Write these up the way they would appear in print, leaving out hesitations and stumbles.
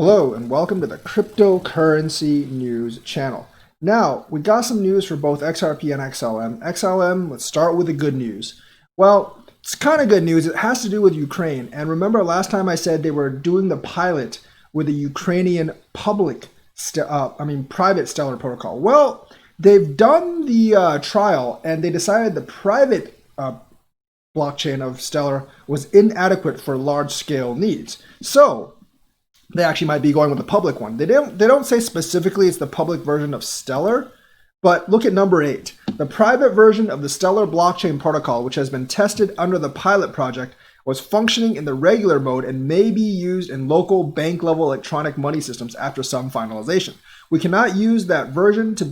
Hello and welcome to the Cryptocurrency News channel. Now, we got some news for both XRP and XLM. XLM, let's start with the good news. Well, it's kind of good news. It has to do with Ukraine. And remember last time I said they were doing the pilot with the Ukrainian private Stellar protocol. Well, they've done the trial and they decided the private blockchain of Stellar was inadequate for large-scale needs. So they actually might be going with the public one. They don't say specifically it's the public version of Stellar, but look at number 8. The private version of the Stellar blockchain protocol, which has been tested under the pilot project, was functioning in the regular mode and may be used in local bank-level electronic money systems after some finalization. We cannot use that version to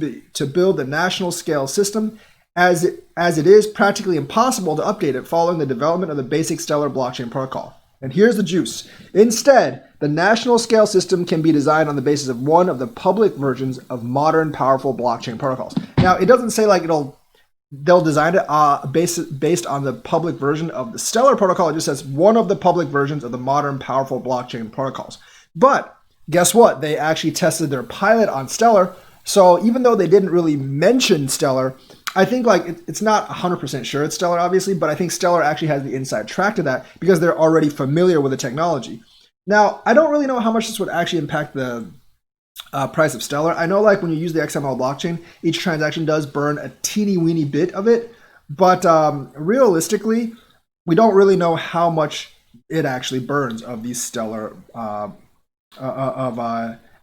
build the national scale system as it is practically impossible to update it following the development of the basic Stellar blockchain protocol. And here's the juice. Instead, the national scale system can be designed on the basis of one of the public versions of modern powerful blockchain protocols. Now, it doesn't say like they'll design it based on the public version of the Stellar protocol. It just says one of the public versions of the modern powerful blockchain protocols. But guess what? They actually tested their pilot on Stellar. So even though they didn't really mention Stellar, I think like it's not 100% sure it's Stellar, obviously, but I think Stellar actually has the inside track to that because they're already familiar with the technology. Now, I don't really know how much this would actually impact the price of Stellar. I know like when you use the XML blockchain, each transaction does burn a teeny weeny bit of it, but realistically, we don't really know how much it actually burns of these Stellar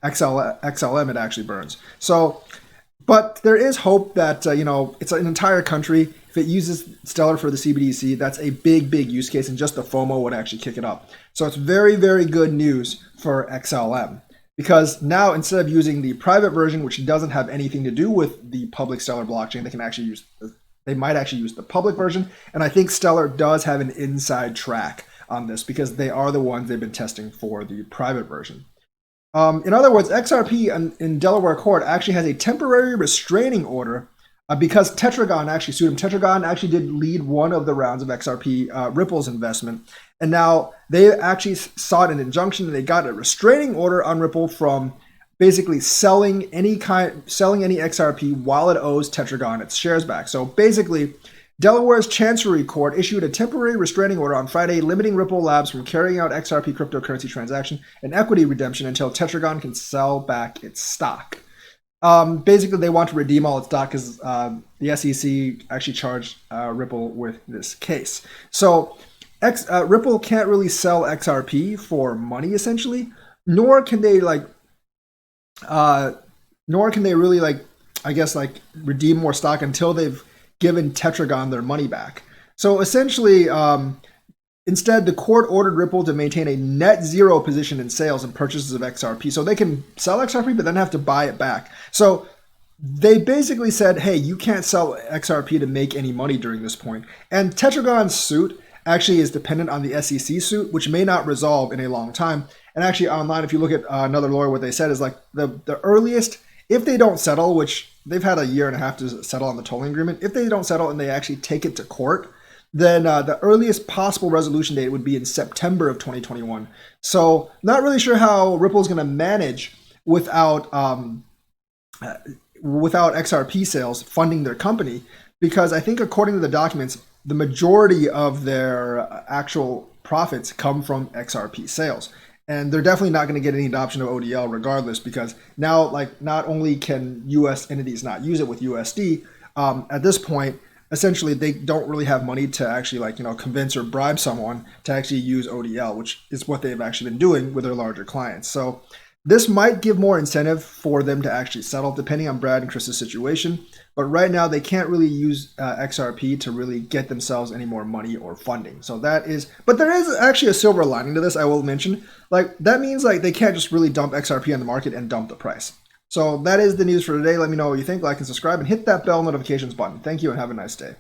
XLM it actually burns. So, but there is hope that, it's an entire country. If it uses Stellar for the CBDC, that's a big use case, and just the FOMO would actually kick it up. So it's very, very good news for XLM because now instead of using the private version, which doesn't have anything to do with the public Stellar blockchain, they might actually use the public version. And I think Stellar does have an inside track on this because they are the ones they've been testing for the private version. In other words, XRP in Delaware court actually has a temporary restraining order because Tetragon actually sued him. Tetragon actually did lead one of the rounds of XRP Ripple's investment. And now they actually sought an injunction and they got a restraining order on Ripple from basically selling any XRP while it owes Tetragon its shares back. So basically, Delaware's Chancery Court issued a temporary restraining order on Friday limiting Ripple Labs from carrying out XRP cryptocurrency transaction and equity redemption until Tetragon can sell back its stock. Basically, they want to redeem all its stock because the SEC actually charged Ripple with this case. So Ripple can't really sell XRP for money, essentially, nor can they really redeem more stock until they've given Tetragon their money back. So essentially, instead, the court ordered Ripple to maintain a net zero position in sales and purchases of XRP. So they can sell XRP, but then have to buy it back. So they basically said, hey, you can't sell XRP to make any money during this point. And Tetragon's suit actually is dependent on the SEC suit, which may not resolve in a long time. And actually online, if you look at another lawyer, what they said is like the earliest, if they don't settle, which they've had a year and a half to settle on the tolling agreement, if they don't settle and they actually take it to court, then the earliest possible resolution date would be in September of 2021. So not really sure how Ripple's going to manage without XRP sales funding their company, because I think according to the documents, the majority of their actual profits come from XRP sales. And they're definitely not going to get any adoption of ODL regardless, because now, like, not only can US entities not use it with USD, at this point, essentially they don't really have money to actually convince or bribe someone to actually use ODL, which is what they've actually been doing with their larger clients. So this might give more incentive for them to actually settle, depending on Brad and Chris's situation. But right now, they can't really use XRP to really get themselves any more money or funding. So that is, but there is actually a silver lining to this, I will mention. Like, that means like they can't just really dump XRP on the market and dump the price. So that is the news for today. Let me know what you think, like and subscribe, and hit that bell notifications button. Thank you and have a nice day.